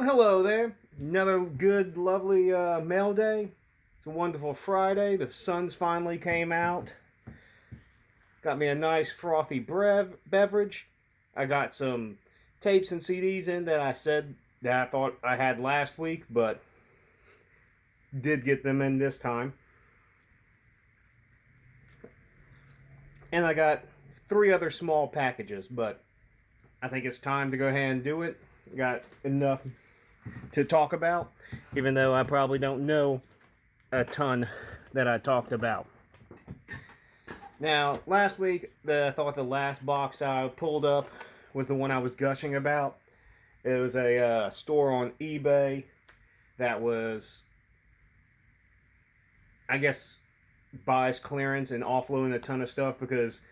Hello there. Another good, lovely mail day. It's a wonderful Friday. The sun's finally came out. Got me a nice frothy beverage. I got some tapes and CDs in that I said that I thought I had last week, but did get them in this time. And I got 3 other small packages, but I think it's time to go ahead and do it. Got enough to talk about, even though I probably don't know a ton that I talked about. Now, last week, I thought the last box I pulled up was the one I was gushing about. It was a store on eBay that was, I guess, buys clearance and offloading a ton of stuff because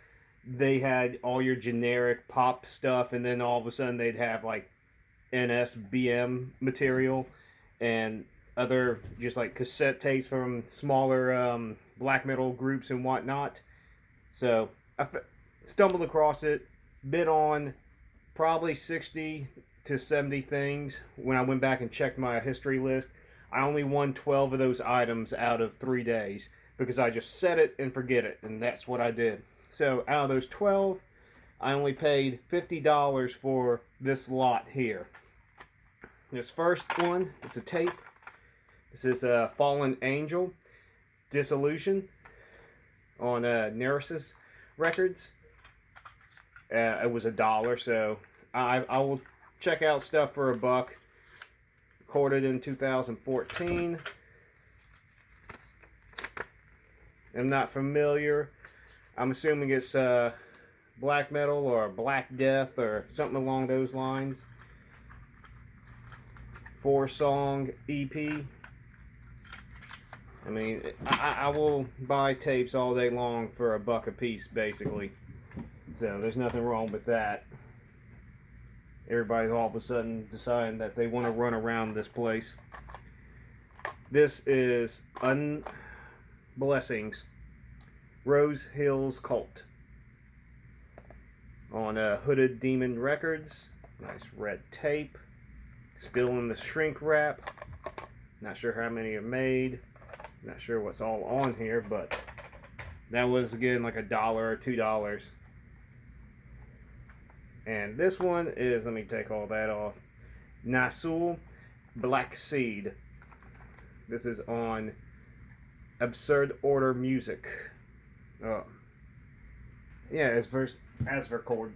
they had all your generic pop stuff, and then all of a sudden they'd have like NSBM material and other just like cassette tapes from smaller black metal groups and whatnot. So I stumbled across it, bid on probably 60 to 70 things. When I went back and checked my history list, I only won 12 of those items out of 3 days because I just set it and forget it, and that's what I did. So out of those 12, I only paid $50 for this lot here. This first one is a tape. This is Fallen Angel, Dissolution on Neresis Records. It was $1, so I will check out stuff for $1. Recorded in 2014. I'm not familiar. I'm assuming it's black metal or Black Death or something along those lines. 4-song EP. I mean, I will buy tapes all day long for $1 a piece, basically. So there's nothing wrong with that. Everybody's all of a sudden deciding that they want to run around this place. This is Blessings, Rose Hills Cult on Hooded Demon Records. Nice red tape. Still in the shrink wrap. Not sure how many are made. Not sure what's all on here, but that was again like $1 or $2. And this one is, let me take all that off, Nasul Black Seed. This is on Absurd Order Music. Oh, yeah, as record.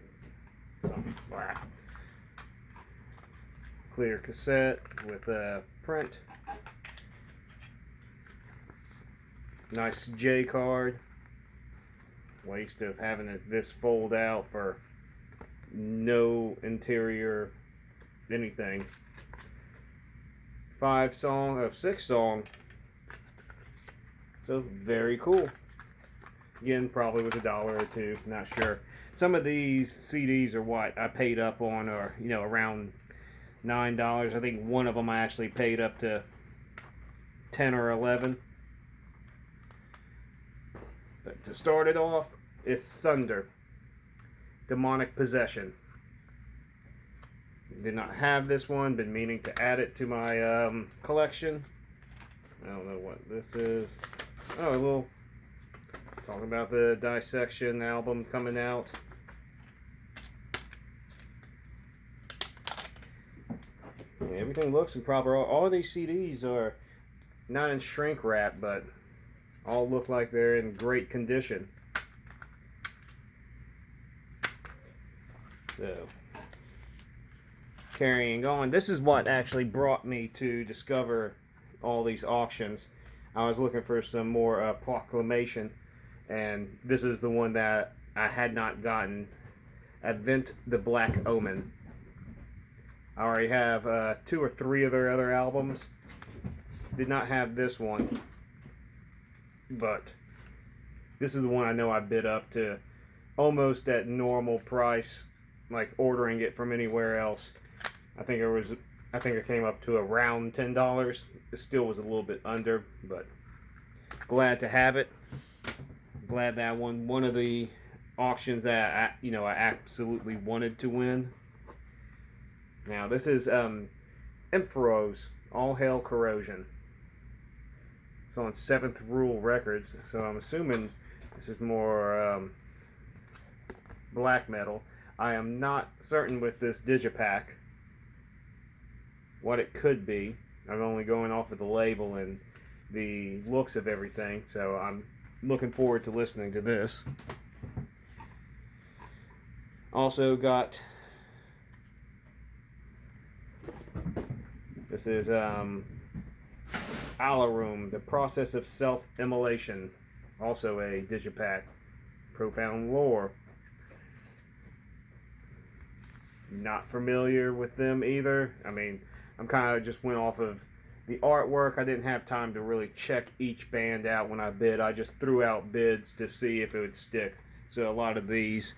So, wow. Clear cassette with a print. Nice J card. Waste of having this fold out for no interior anything. 6 song. So very cool. Again, probably was $1 or $2, not sure. Some of these CDs are what I paid up on, or around $9. I think one of them I actually paid up to 10 or 11. But to start it off, it's Sunder, Demonic Possession. Did not have this one, been meaning to add it to my collection. I don't know what this is. Oh, a little talking about the Dissection album coming out. Yeah, everything looks in proper. All these CDs are not in shrink wrap, but all look like they're in great condition. So, carrying on. This is what actually brought me to discover all these auctions. I was looking for some more Proclamation, and this is the one that I had not gotten. Advent the Black Omen. I already have 2 or 3 of their other albums. Did not have this one, but this is the one I know I bid up to almost at normal price, like ordering it from anywhere else. I think it came up to around $10. It still was a little bit under, but glad to have it. Glad that I won one of the auctions that I absolutely wanted to win. Now this is Empharos, All Hail Corrosion. It's on Seventh Rule Records, so I'm assuming this is more black metal. I am not certain with this digipack what it could be. I'm only going off of the label and the looks of everything, so I'm looking forward to listening to this. Also got, this is Alarum, The Process of Self-Immolation, also a digipack. Profound Lore. Not familiar with them either. I mean, I'm kind of just went off of the artwork. I didn't have time to really check each band out when I bid. I just threw out bids to see if it would stick. So a lot of these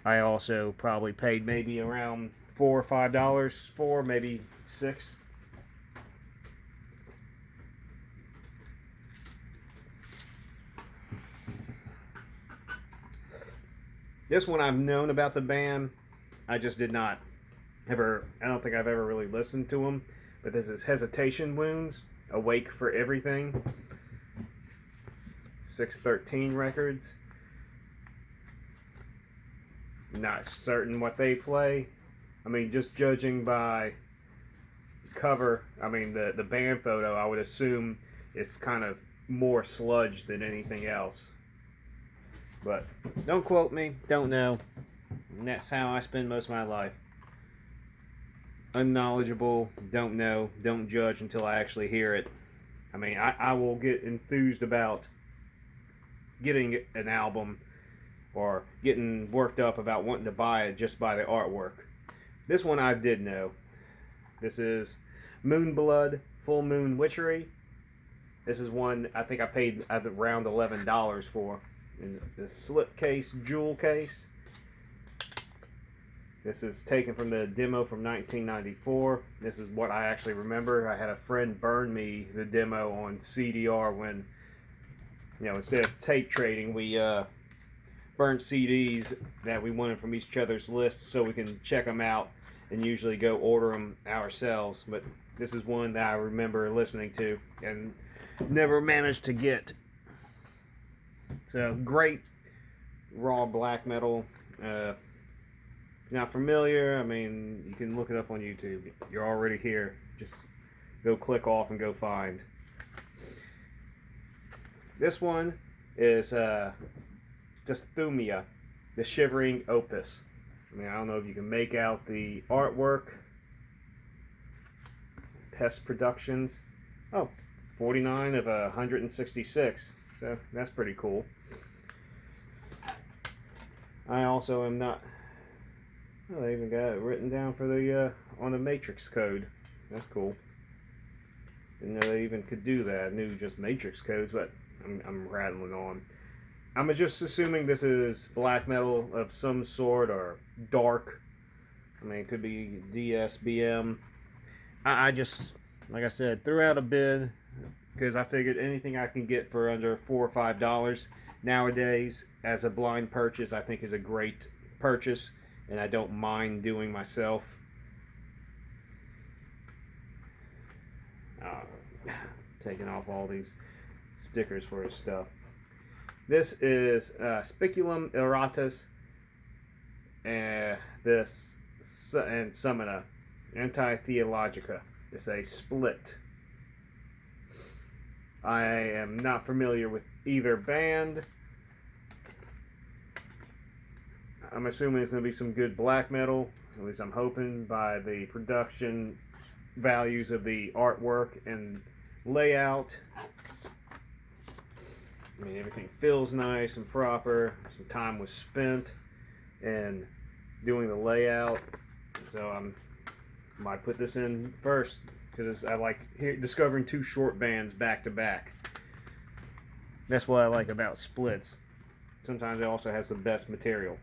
I also probably paid maybe around $4 or $5 for, maybe $6. This one I've known about the band. I just did not ever, I don't think I've ever really listened to them. But this is Hesitation Wounds, Awake for Everything. 613 Records. Not certain what they play. I mean, just judging by cover, I mean, the band photo, I would assume it's kind of more sludge than anything else. But don't quote me, don't know. And that's how I spend most of my life. Unknowledgeable, don't know, don't judge until I actually hear it. I mean, I will get enthused about getting an album or getting worked up about wanting to buy it just by the artwork. This one I did know. This is Moonblood Full Moon Witchery. This is one I think I paid around $11 for. In the slipcase jewel case. This is taken from the demo from 1994. This is what I actually remember. I had a friend burn me the demo on CDR when, you know, instead of tape trading, we burned CDs that we wanted from each other's lists so we can check them out and usually go order them ourselves. But this is one that I remember listening to and never managed to get. So, great raw black metal. Not familiar, I mean, you can look it up on YouTube. You're already here. Just go click off and go find. This one is Dysthumia, The Shivering Opus. I mean, I don't know if you can make out the artwork. Pest Productions. Oh, 49 of 166. So, that's pretty cool. I also am not... Oh, they even got it written down for the on the matrix code. That's cool. Didn't know they even could do that. I knew just matrix codes, but I'm rattling on. I'm just assuming this is black metal of some sort or dark. I mean, it could be DSBM. I just, like I said, threw out a bid because I figured anything I can get for under $4 or $5 nowadays as a blind purchase, I think is a great purchase. And I don't mind doing myself. Taking off all these stickers for his stuff. This is Spiculum Iratus and Summona Anti-Theologica. It's a split. I am not familiar with either band. I'm assuming it's going to be some good black metal. At least I'm hoping by the production values of the artwork and layout. I mean, everything feels nice and proper. Some time was spent in doing the layout. So I might put this in first because I like discovering two short bands back to back. That's what I like about splits. Sometimes it also has the best material.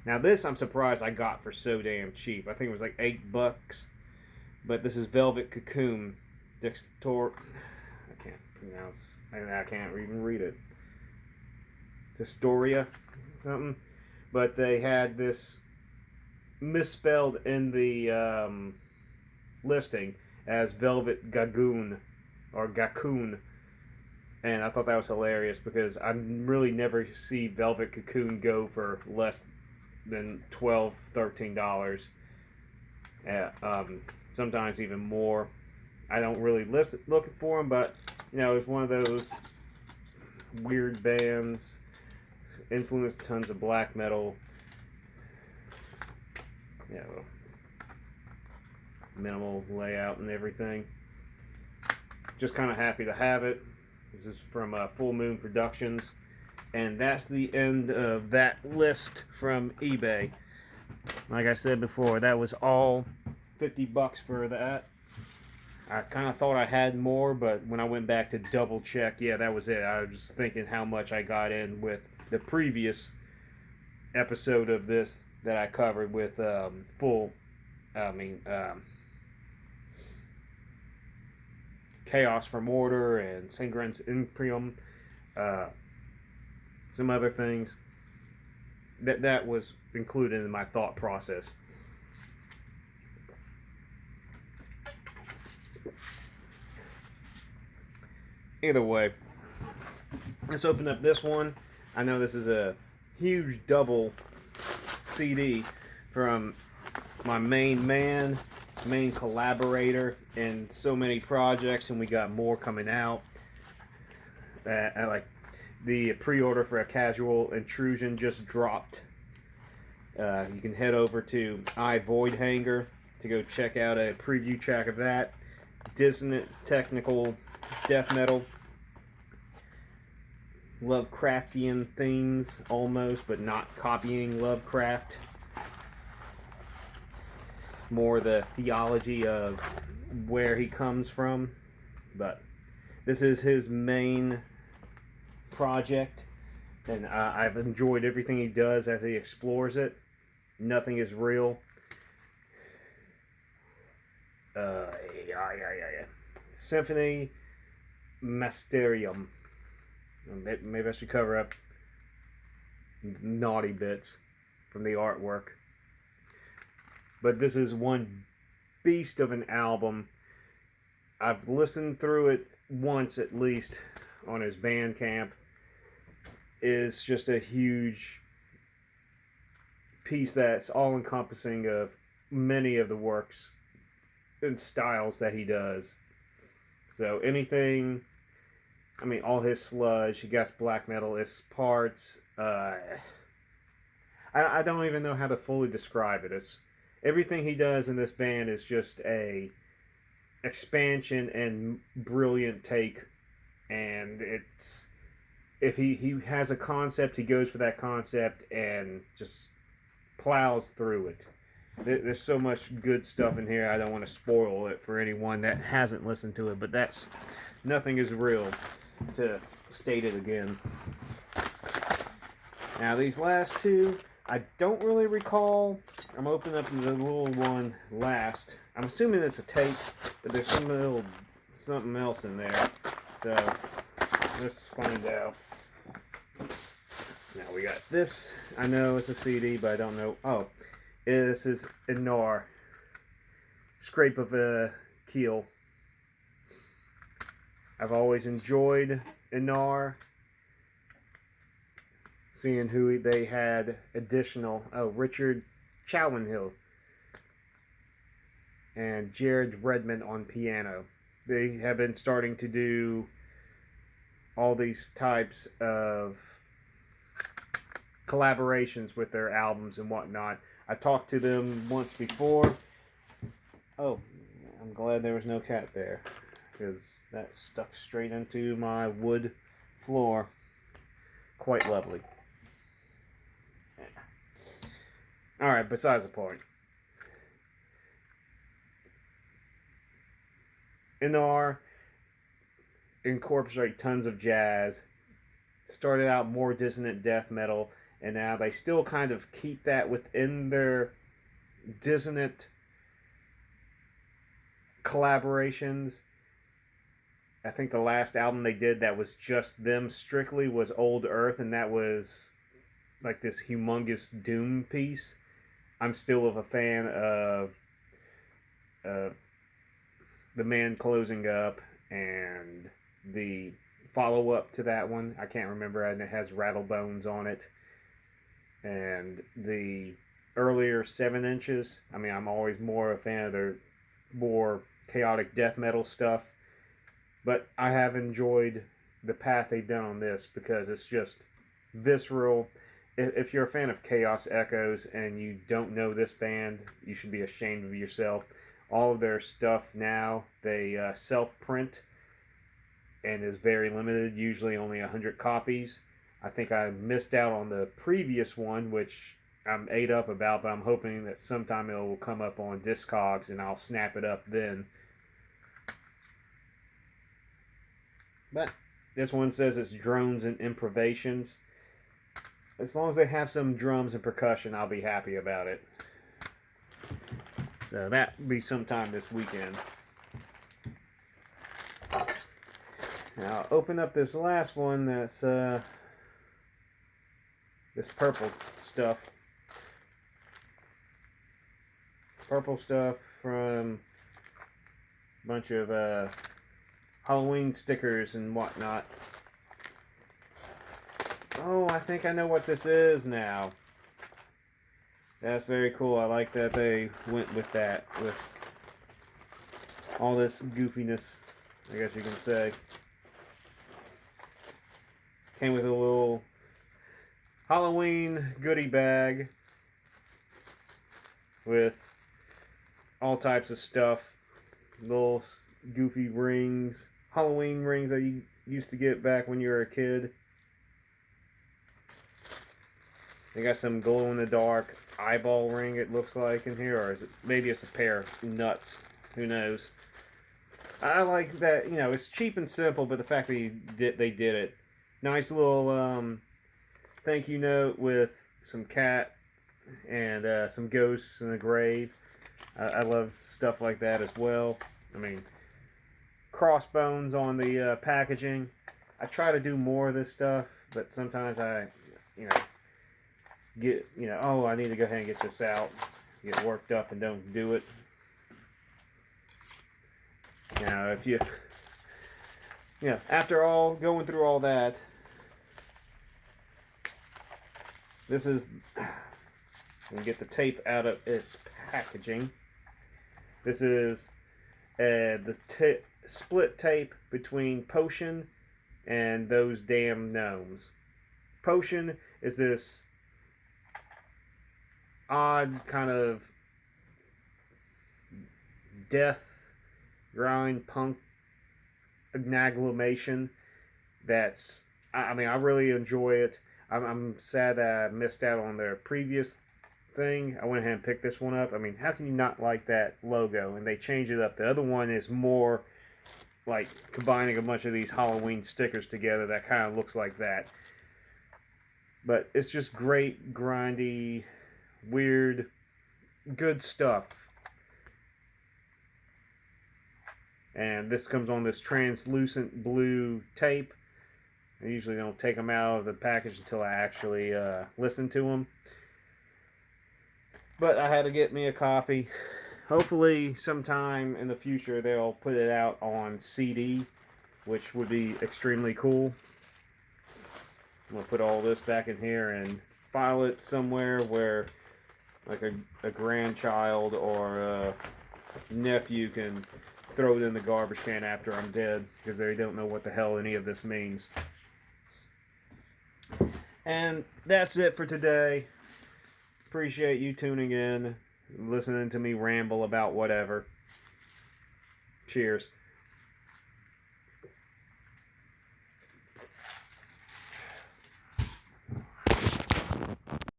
Now this I'm surprised I got for so damn cheap. I think it was like $8. But this is Velvet Cocoon. Dextor... I can't pronounce... I can't even read it. Dystoria something. But they had this misspelled in the listing. as Velvet Gagoon or Gaccoon, and I thought that was hilarious because I really never see Velvet Cocoon go for less than $12, $13. Sometimes even more. I don't really looking for them, but it's one of those weird bands influenced tons of black metal. Minimal layout and everything. Just kind of happy to have it. This is from Full Moon Productions, and that's the end of that list from eBay. Like I said before, that was all $50 for that. I kind of thought I had more, but when I went back to double check, yeah, that was it. I was just thinking how much I got in with the previous episode of this that I covered with Chaos from Order and Sangren's Imprium, some other things. That was included in my thought process. Either way, let's open up this one. I know this is a huge double CD from my main collaborator in so many projects, and we got more coming out. Like the pre-order for A Casual Intrusion just dropped. You can head over to iVoidhanger to go check out a preview track of that. Dissonant technical death metal. Lovecraftian themes almost, but not copying Lovecraft. More the theology of where he comes from. But this is his main project, and I've enjoyed everything he does as he explores it. Nothing is real. Symphony Mysterium. Maybe I should cover up naughty bits from the artwork. But this is one beast of an album. I've listened through it once at least on his Bandcamp. It is just a huge piece that's all encompassing of many of the works and styles that he does. So anything, all his sludge, he got black metal, his parts. I don't even know how to fully describe it. It's everything he does in this band is just a expansion and brilliant take. And it's if he has a concept, he goes for that concept and just plows through it. There's so much good stuff in here. I don't want to spoil it for anyone that hasn't listened to it, but that's nothing is real, to state it again. Now these last two, I don't really recall. I'm opening up the little one last. I'm assuming it's a tape, but there's something else in there. So let's find out. Now we got this. I know it's a CD, but I don't know. Oh, this is Inar. Scrape of a Keel. I've always enjoyed Inar. Seeing who they had additional. Oh, Richard Chowenhill and Jared Redman on piano. They have been starting to do all these types of collaborations with their albums and whatnot. I talked to them once before. Oh, I'm glad there was no cat there, because that stuck straight into my wood floor. Quite lovely. Alright, besides the point. Inar incorporate tons of jazz. Started out more dissonant death metal, and now they still kind of keep that within their dissonant collaborations. I think the last album they did that was just them strictly was Old Earth, and that was like this humongous doom piece. I'm still a fan of the man closing up and the follow up to that one. I can't remember, and it has Rattlebones on it. And the earlier 7 inches. I mean, I'm always more a fan of their more chaotic death metal stuff, but I have enjoyed the path they've done on this because it's just visceral. If you're a fan of Chaos Echoes and you don't know this band, you should be ashamed of yourself. All of their stuff now, they self-print and is very limited, usually only 100 copies. I think I missed out on the previous one, which I'm ate up about, but I'm hoping that sometime it will come up on Discogs and I'll snap it up then. But this one says it's Drones and Improvisations. As long as they have some drums and percussion, I'll be happy about it. So that will be sometime this weekend. Now I'll open up this last one that's this purple stuff. Purple stuff from a bunch of Halloween stickers and whatnot. Oh, I think I know what this is now. That's very cool. I like that they went with that, with all this goofiness, I guess you can say. Came with a little Halloween goodie bag with all types of stuff. Little goofy rings. Halloween rings that you used to get back when you were a kid. They got some glow-in-the-dark eyeball ring, it looks like, in here. Or is it, maybe it's a pair of nuts. Who knows? I like that, you know, it's cheap and simple, but the fact that they did it. Nice little thank you note with some cat and some ghosts in the grave. I love stuff like that as well. I mean, crossbones on the packaging. I try to do more of this stuff, but sometimes I, oh, I need to go ahead and get this out. Get worked up and don't do it. Now, if you, after all, going through all that, this is, let me get the tape out of its packaging. This is the split tape between Potion and Those Damn Gnomes. Potion is this odd kind of death grind punk amalgamation that's, I mean, I really enjoy it. I'm sad that I missed out on their previous thing. I went ahead and picked this one up. I mean, how can you not like that logo? And they changed it up. The other one is more like combining a bunch of these Halloween stickers together that kind of looks like that. But it's just great, grindy, weird, good stuff. And this comes on this translucent blue tape. I usually don't take them out of the package until I actually listen to them. But I had to get me a copy. Hopefully sometime in the future they'll put it out on CD, which would be extremely cool. I'm going to put all this back in here and file it somewhere where like a grandchild or a nephew can throw it in the garbage can after I'm dead, because they don't know what the hell any of this means. And that's it for today. Appreciate you tuning in, listening to me ramble about whatever. Cheers.